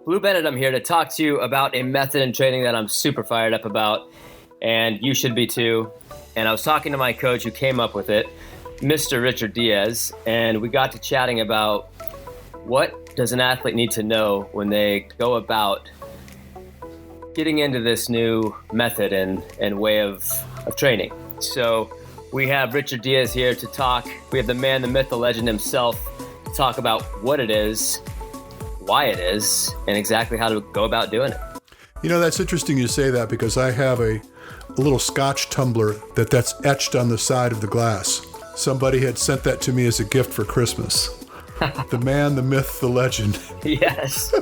Blue Benadum here to talk to you about a method in training that I'm super fired up about, and you should be too. And I was talking to my coach who came up with it, Mr. Richard Diaz, and we got to chatting about what does an athlete need to know when they go about getting into this new method and way of training. So we have Richard Diaz here to talk. We have the man, the myth, the legend himself to talk about what it is, why it is, and exactly how to go about doing it. You know, that's interesting you say that because I have a little Scotch tumbler that's etched on the side of the glass. Somebody had sent that to me as a gift for Christmas. The man, the myth, the legend. Yes.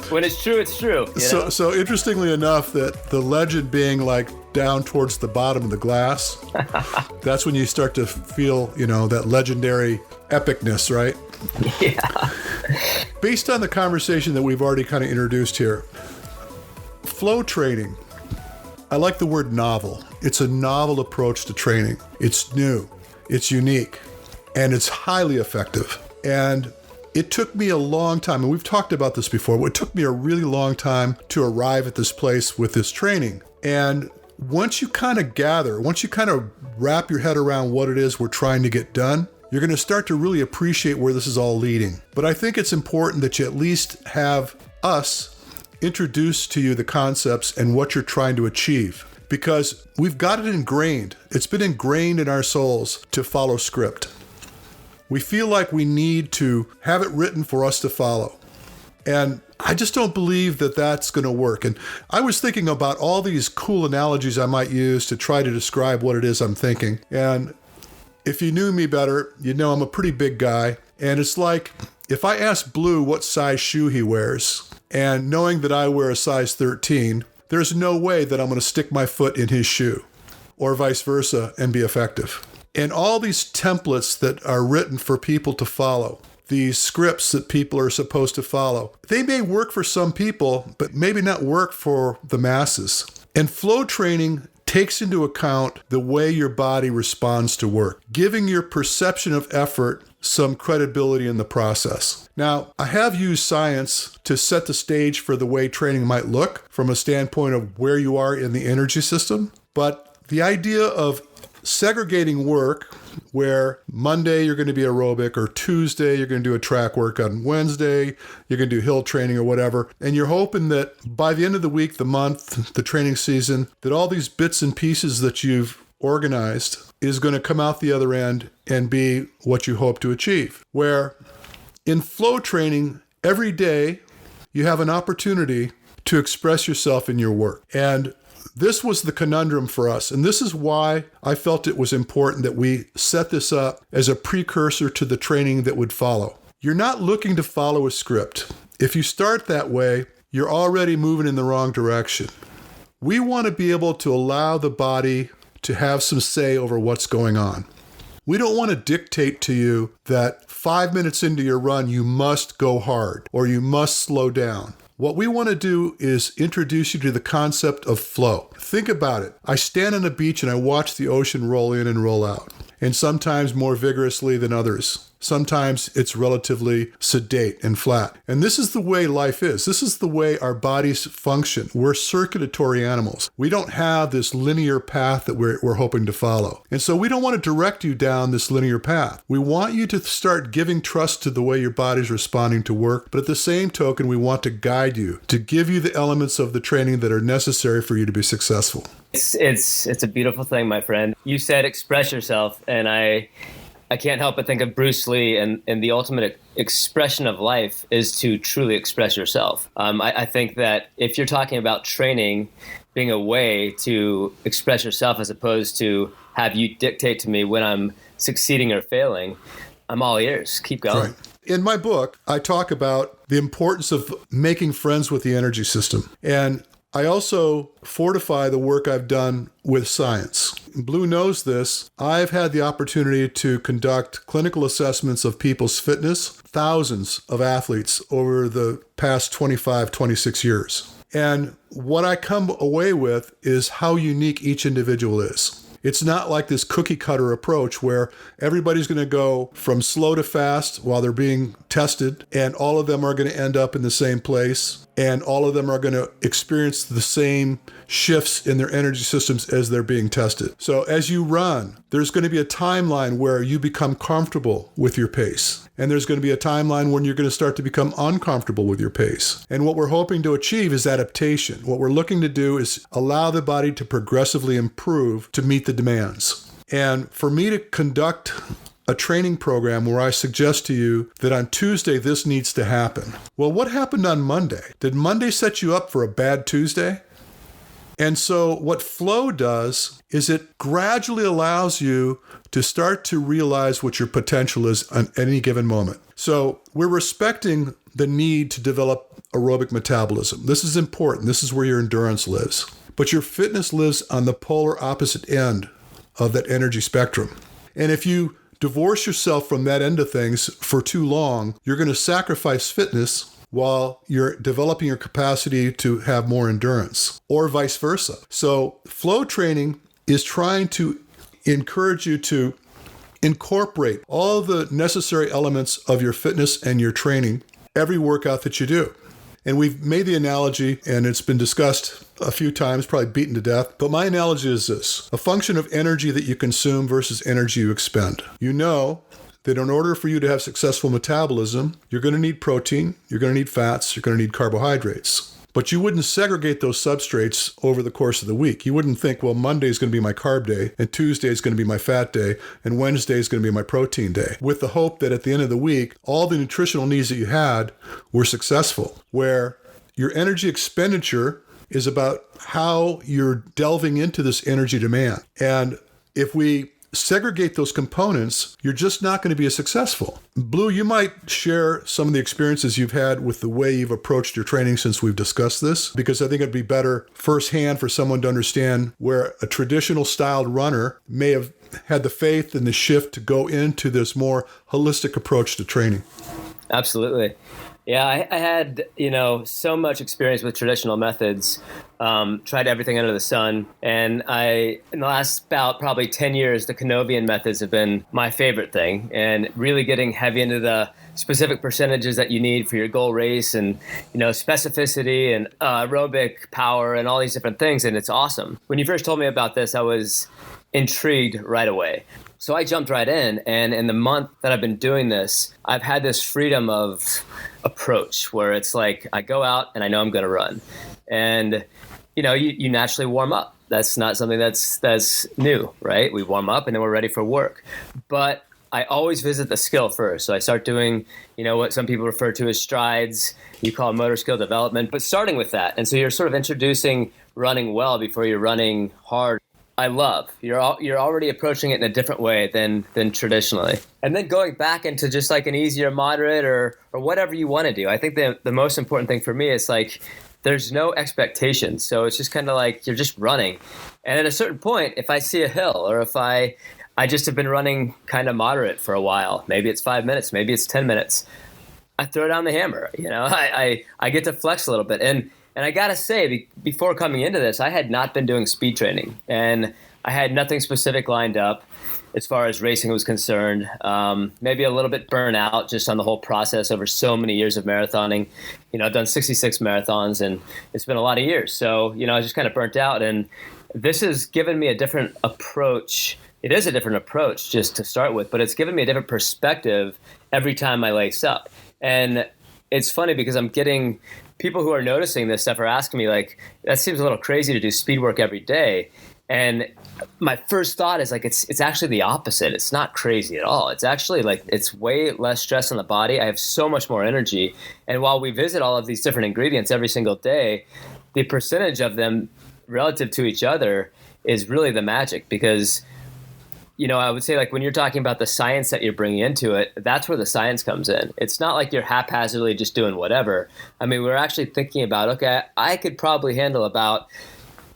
When it's true, it's true. So interestingly enough, that the legend being like down towards the bottom of the glass, that's when you start to feel, that legendary epicness, right? Yeah. Based on the conversation that we've already kind of introduced here, flow training, I like the word novel. It's a novel approach to training. It's new, it's unique, and it's highly effective. And it took me a long time, and we've talked about this before, but it took me a really long time to arrive at this place with this training. And once you kind of wrap your head around what it is we're trying to get done, you're going to start to really appreciate where this is all leading. But I think it's important that you at least have us introduce to you the concepts and what you're trying to achieve, because we've got it ingrained. It's been ingrained in our souls to follow script. We feel like we need to have it written for us to follow. And I just don't believe that that's going to work. And I was thinking about all these cool analogies I might use to try to describe what it is I'm thinking. And if you knew me better, you'd know I'm a pretty big guy. And it's like if I ask Blue what size shoe he wears, and knowing that I wear a size 13, there's no way that I'm going to stick my foot in his shoe or vice versa and be effective. And all these templates that are written for people to follow, these scripts that people are supposed to follow, they may work for some people, but maybe not work for the masses. And flow training takes into account the way your body responds to work, giving your perception of effort some credibility in the process. Now, I have used science to set the stage for the way training might look from a standpoint of where you are in the energy system, but the idea of segregating work where Monday you're going to be aerobic, or Tuesday you're going to do a track work, on Wednesday you're going to do hill training or whatever, and you're hoping that by the end of the week, the month, the training season, that all these bits and pieces that you've organized is going to come out the other end and be what you hope to achieve. Where in flow training, every day you have an opportunity to express yourself in your work. And this was the conundrum for us. And this is why I felt it was important that we set this up as a precursor to the training that would follow. You're not looking to follow a script. If you start that way, you're already moving in the wrong direction. We want to be able to allow the body to have some say over what's going on. We don't want to dictate to you that 5 minutes into your run, you must go hard or you must slow down. What we want to do is introduce you to the concept of flow. Think about it. I stand on a beach and I watch the ocean roll in and roll out, and sometimes more vigorously than others. Sometimes it's relatively sedate and flat. And this is the way life is. This is the way our bodies function. We're circulatory animals. We don't have this linear path that we're hoping to follow. And so we don't want to direct you down this linear path. We want you to start giving trust to the way your body's responding to work. But at the same token, we want to guide you, to give you the elements of the training that are necessary for you to be successful. It's a beautiful thing, my friend. You said express yourself, and I can't help but think of Bruce Lee, and the ultimate expression of life is to truly express yourself. I think that if you're talking about training being a way to express yourself as opposed to have you dictate to me when I'm succeeding or failing, I'm all ears. Keep going. Right. In my book, I talk about the importance of making friends with the energy system. And I also fortify the work I've done with science. Blue knows this. I've had the opportunity to conduct clinical assessments of people's fitness, thousands of athletes over the past 25, 26 years. And what I come away with is how unique each individual is. It's not like this cookie cutter approach where everybody's going to go from slow to fast while they're being tested, and all of them are going to end up in the same place, and all of them are going to experience the same shifts in their energy systems as they're being tested. So as you run, there's going to be a timeline where you become comfortable with your pace. And there's going to be a timeline when you're going to start to become uncomfortable with your pace. And what we're hoping to achieve is adaptation. What we're looking to do is allow the body to progressively improve to meet the demands. And for me to conduct a training program where I suggest to you that on Tuesday this needs to happen. Well, what happened on Monday? Did Monday set you up for a bad Tuesday? And so what flow does is it gradually allows you to start to realize what your potential is on any given moment. So we're respecting the need to develop aerobic metabolism. This is important. This is where your endurance lives. But your fitness lives on the polar opposite end of that energy spectrum. And if you divorce yourself from that end of things for too long, you're going to sacrifice fitness while you're developing your capacity to have more endurance, or vice versa. So flow training is trying to encourage you to incorporate all the necessary elements of your fitness and your training, every workout that you do. And we've made the analogy, and it's been discussed a few times, probably beaten to death, but my analogy is this: a function of energy that you consume versus energy you expend. You know that in order for you to have successful metabolism, you're going to need protein, you're going to need fats, you're going to need carbohydrates. But you wouldn't segregate those substrates over the course of the week. You wouldn't think, well, Monday is going to be my carb day, and Tuesday is going to be my fat day, and Wednesday is going to be my protein day, with the hope that at the end of the week, all the nutritional needs that you had were successful, where your energy expenditure is about how you're delving into this energy demand. And if we segregate those components, you're just not going to be as successful. Blue, you might share some of the experiences you've had with the way you've approached your training since we've discussed this, because I think it'd be better firsthand for someone to understand where a traditional styled runner may have had the faith and the shift to go into this more holistic approach to training. Absolutely. Yeah, I had, so much experience with traditional methods, tried everything under the sun. And in the last about probably 10 years, the Canovian methods have been my favorite thing, and really getting heavy into the specific percentages that you need for your goal race, and, specificity and aerobic power and all these different things. And it's awesome. When you first told me about this, I was intrigued right away. So I jumped right in, and in the month that I've been doing this, I've had this freedom of approach where it's like I go out and I know I'm going to run. And, you naturally warm up. That's not something that's new, right? We warm up and then we're ready for work. But I always visit the skill first. So I start doing, what some people refer to as strides. You call it motor skill development, but starting with that. And so you're sort of introducing running well before you're running hard. I love. You're already approaching it in a different way than traditionally. And then going back into just like an easier moderate or whatever you want to do. I think the most important thing for me is like there's no expectations. So it's just kind of like you're just running. And at a certain point, if I see a hill, or if I just have been running kind of moderate for a while, maybe it's 5 minutes, maybe it's 10 minutes, I throw down the hammer. I get to flex a little bit. And I got to say, before coming into this, I had not been doing speed training, and I had nothing specific lined up as far as racing was concerned. Maybe a little bit burnt out just on the whole process over so many years of marathoning. I've done 66 marathons, and it's been a lot of years. So, I was just kind of burnt out, and this has given me a different approach. It is a different approach just to start with, but it's given me a different perspective every time I lace up. And it's funny because I'm getting people who are noticing this stuff are asking me like, that seems a little crazy to do speed work every day. And my first thought is like, it's actually the opposite. It's not crazy at all. It's actually like, it's way less stress on the body. I have so much more energy. And while we visit all of these different ingredients every single day, the percentage of them relative to each other is really the magic, because I would say like when you're talking about the science that you're bringing into it, that's where the science comes in. It's not like you're haphazardly just doing whatever. I mean, we're actually thinking about, okay, I could probably handle about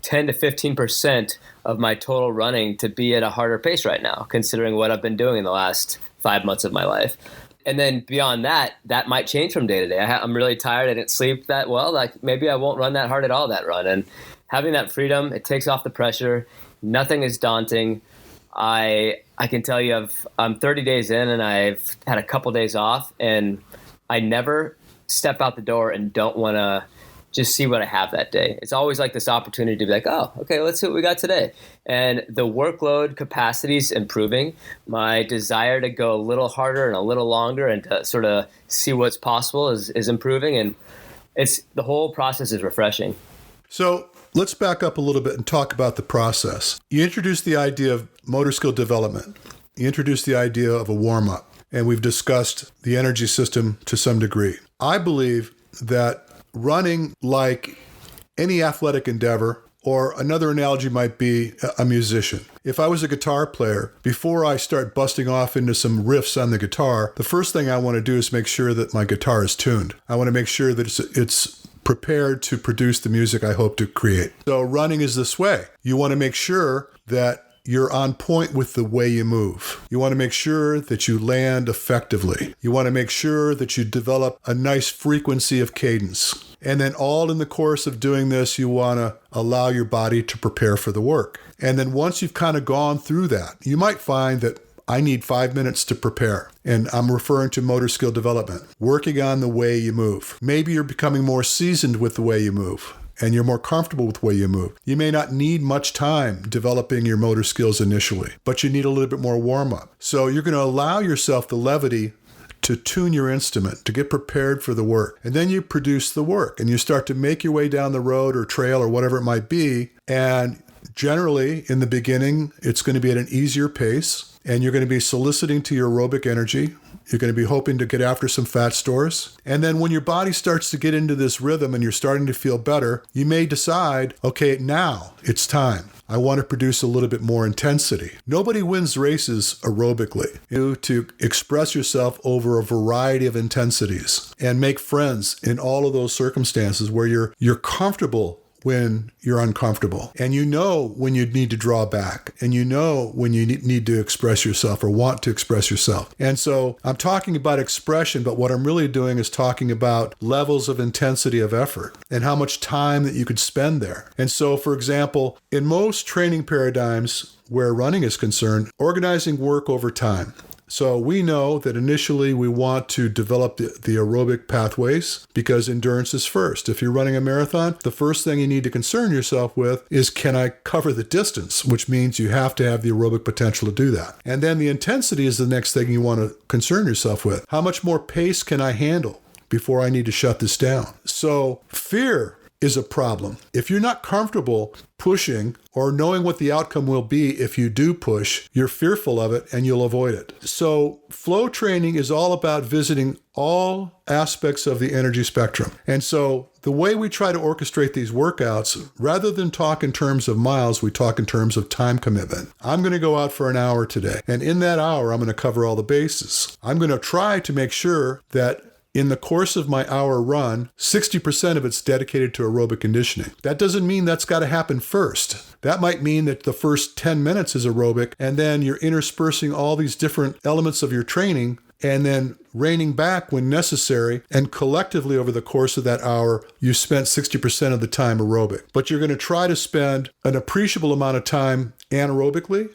10 to 15% of my total running to be at a harder pace right now, considering what I've been doing in the last 5 months of my life. And then beyond that, that might change from day to day. I'm really tired. I didn't sleep that well. Like maybe I won't run that hard at all that run. And having that freedom, it takes off the pressure. Nothing is daunting. I can tell you I'm 30 days in and I've had a couple days off, and I never step out the door and don't want to just see what I have that day. It's always like this opportunity to be like, oh, okay, let's see what we got today. And the workload capacity is improving. My desire to go a little harder and a little longer and to sort of see what's possible is improving. And the whole process is refreshing. So let's back up a little bit and talk about the process. You introduced the idea of motor skill development. You introduced the idea of a warm-up. And we've discussed the energy system to some degree. I believe that running, like any athletic endeavor, or another analogy might be a musician. If I was a guitar player, before I start busting off into some riffs on the guitar, the first thing I want to do is make sure that my guitar is tuned. I want to make sure that it's prepared to produce the music I hope to create. So running is this way. You want to make sure that you're on point with the way you move. You want to make sure that you land effectively. You want to make sure that you develop a nice frequency of cadence. And then all in the course of doing this, you want to allow your body to prepare for the work. And then once you've kind of gone through that, you might find that I need 5 minutes to prepare. And I'm referring to motor skill development, working on the way you move. Maybe you're becoming more seasoned with the way you move, and you're more comfortable with the way you move. You may not need much time developing your motor skills initially, but you need a little bit more warm-up. So you're going to allow yourself the levity to tune your instrument, to get prepared for the work. And then you produce the work, and you start to make your way down the road or trail or whatever it might be. And generally, in the beginning, it's going to be at an easier pace, and you're going to be soliciting to your aerobic energy. You're going to be hoping to get after some fat stores. And then when your body starts to get into this rhythm and you're starting to feel better, you may decide, okay, now it's time. I want to produce a little bit more intensity. Nobody wins races aerobically. You to express yourself over a variety of intensities and make friends in all of those circumstances where you're comfortable when you're uncomfortable. And you know when you need to draw back. And you know when you need to express yourself or want to express yourself. And so I'm talking about expression, but what I'm really doing is talking about levels of intensity of effort and how much time that you could spend there. And so, for example, in most training paradigms where running is concerned, organizing work over time. So we know that initially we want to develop the aerobic pathways because endurance is first. If you're running a marathon, the first thing you need to concern yourself with is, can I cover the distance? Which means you have to have the aerobic potential to do that. And then the intensity is the next thing you want to concern yourself with. How much more pace can I handle before I need to shut this down? So fear is a problem. If you're not comfortable pushing or knowing what the outcome will be if you do push, you're fearful of it and you'll avoid it. So flow training is all about visiting all aspects of the energy spectrum. And so the way we try to orchestrate these workouts, rather than talk in terms of miles, we talk in terms of time commitment. I'm going to go out for an hour today. And in that hour, I'm going to cover all the bases. I'm going to try to make sure that in the course of my hour run, 60% of it's dedicated to aerobic conditioning. That doesn't mean that's got to happen first. That might mean that the first 10 minutes is aerobic, and then you're interspersing all these different elements of your training and then reining back when necessary. And collectively over the course of that hour, you spent 60% of the time aerobic. But you're going to try to spend an appreciable amount of time anaerobically,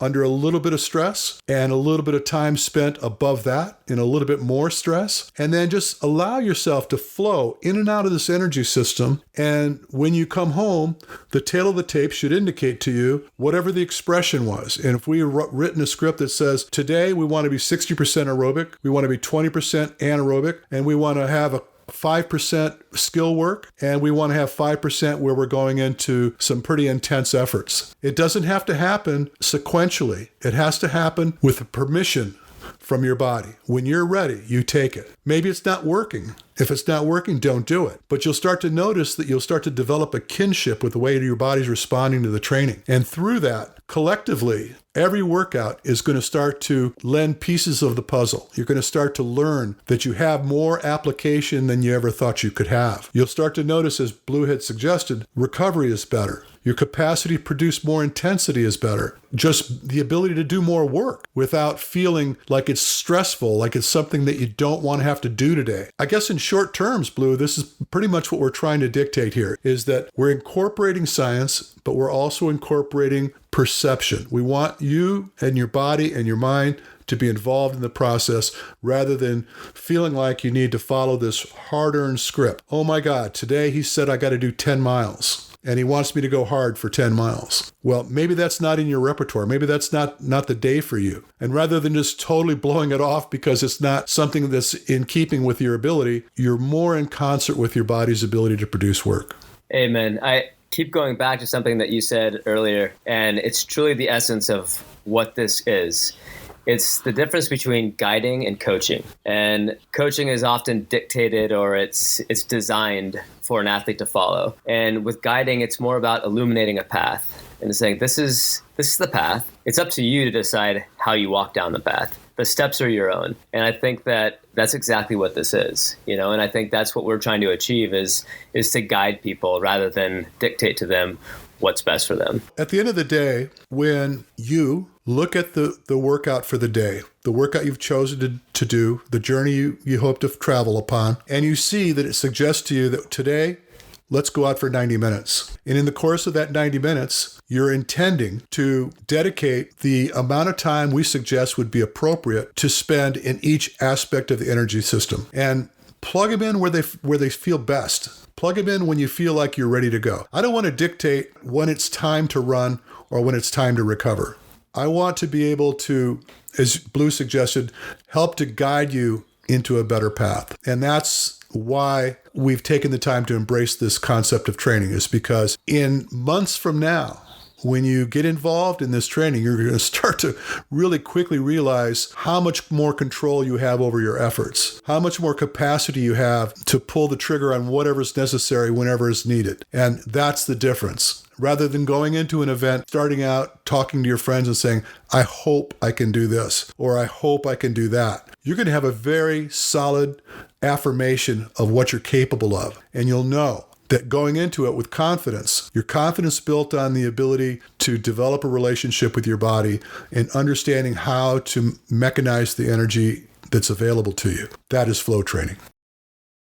under a little bit of stress, and a little bit of time spent above that in a little bit more stress. And then just allow yourself to flow in and out of this energy system. And when you come home, the tail of the tape should indicate to you whatever the expression was. And if we written a script that says, today we want to be 60% aerobic, we want to be 20% anaerobic, and we want to have a 5% skill work, and we want to have 5% where we're going into some pretty intense efforts. It doesn't have to happen sequentially. It has to happen with permission from your body. When you're ready, you take it. Maybe it's not working. If it's not working, don't do it. But you'll start to notice that you'll start to develop a kinship with the way your body's responding to the training. And through that, collectively, every workout is going to start to lend pieces of the puzzle. You're going to start to learn that you have more application than you ever thought you could have. You'll start to notice, as Blue had suggested, recovery is better. Your capacity to produce more intensity is better. Just the ability to do more work without feeling like it's stressful, like it's something that you don't want to have to do today. I guess in short terms, Blue, this is pretty much what we're trying to dictate here, is that we're incorporating science, but we're also incorporating perception. We want you and your body and your mind to be involved in the process rather than feeling like you need to follow this hard-earned script. Oh my God, today he said I got to do 10 miles. And he wants me to go hard for 10 miles. Well, maybe that's not in your repertoire. Maybe that's not the day for you. And rather than just totally blowing it off because it's not something that's in keeping with your ability, you're more in concert with your body's ability to produce work. Amen. I keep going back to something that you said earlier, and it's truly the essence of what this is. It's the difference between guiding and coaching. And coaching is often dictated, or it's designed for an athlete to follow. And with guiding, it's more about illuminating a path and saying, this is the path. It's up to you to decide how you walk down the path. The steps are your own. And I think that that's exactly what this is, and I think that's what we're trying to achieve is to guide people rather than dictate to them what's best for them. At the end of the day, when you look at the workout for the day, the workout you've chosen to do, the journey you hope to travel upon, and you see that it suggests to you that today, let's go out for 90 minutes. And in the course of that 90 minutes, you're intending to dedicate the amount of time we suggest would be appropriate to spend in each aspect of the energy system. And plug them in where they feel best. Plug them in when you feel like you're ready to go. I don't want to dictate when it's time to run or when it's time to recover. I want to be able to, as Blue suggested, help to guide you into a better path. And that's why we've taken the time to embrace this concept of training, is because in months from now, when you get involved in this training, you're going to start to really quickly realize how much more control you have over your efforts, how much more capacity you have to pull the trigger on whatever's necessary whenever it's needed. And that's the difference. Rather than going into an event, starting out, talking to your friends and saying, I hope I can do this, or I hope I can do that. You're going to have a very solid affirmation of what you're capable of. And you'll know that going into it with confidence, your confidence built on the ability to develop a relationship with your body and understanding how to mechanize the energy that's available to you. That is flow training.